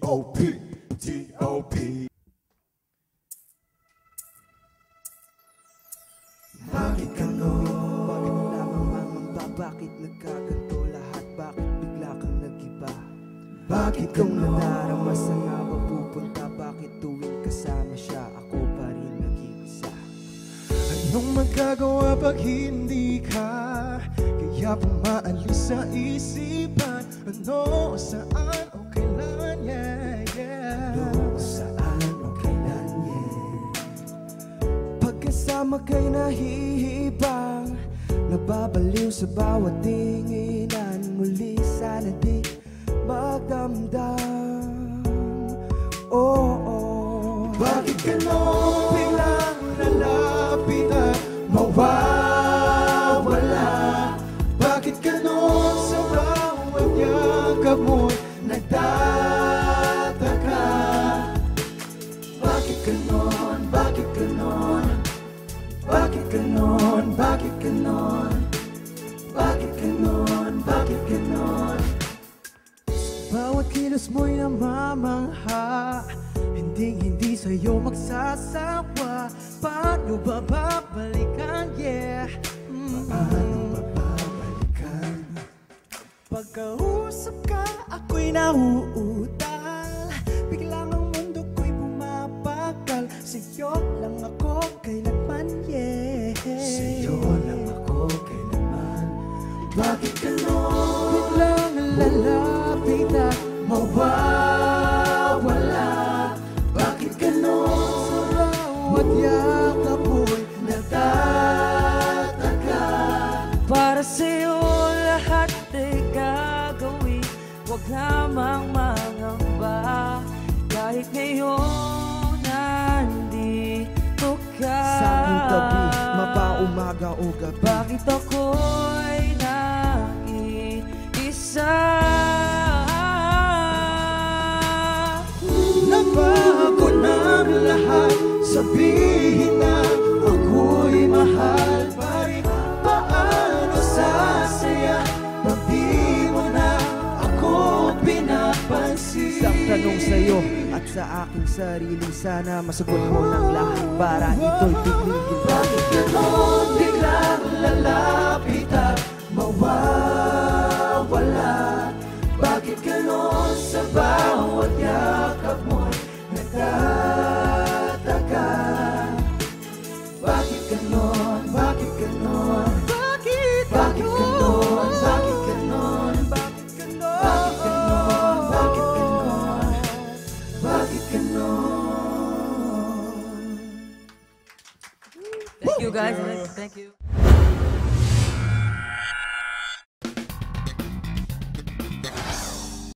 T.O.P. T.O.P. Bakit ganon? Bakit lamang mangamba? Bakit nagkaganto lahat? Bakit bigla kang nag-iba? Bakit kung nadarama sa nga ba pupunta? Bakit tuwing kasama siya ako pa rin nag-iisa? Anong magagawa pag hindi ka? Kaya pumaalis sa isipan. Ano, saan, o kailan, yeah, yeah. Ano, saan, o kailan, yeah. Pagkasama kay nahihibang, nababaliw sa bawat tinginan. Muli sana di magdamdam. Oh, oh. Bakit ganon? Biglang lalapit at mawawala. Bakit ganon? Sa bawat yakap mo'y nagtataka. Bakit ganon? Bakit ganon? Bakit ganon? Bakit ganon? Bakit ganon? Bakit ganon? Bawat kilos mo'y namamangha, hindi sa'yo magsasawa. Paano ba babalikan, yeah? Paano ba babalikan? Pagkausap ka, ako'y nauutal. Biglang ang mundo ko'y pumapakal. Sa'yo lang ako kailanman, yeah. Sa'yo lang ako kailanman. Bakit ganon? Biglang lalapit at mawawala. Bakit ganon? sa bawat yakap mo'y nagtataka. para sa'yo lahat ay gagawin. Huwag lamang mangamba. Kahit ngayon nandito ka. Sa aking tabi, mapaumaga o gabi. Bakit ako'y nag-iisa? Nabago ng lahat. Sabihin na ako'y mahal pa rin. Paano sasaya pag di mo na ako pinapansin? Isang tanong sa'yo at sa aking sarili, sana masagot mo ng lahat para ito'y tigil. Bakit ganon? Biglang lalapit at mawawala. Bakit ganon? Sa bawat yakap mo'y nagtataka. Bakit ganon? Bakit ganon? Bakit Bakit ganon? Bakit ganon? Bakit ganon? Bakit ganon? Bakit ganon? Thank you guys. Thank you.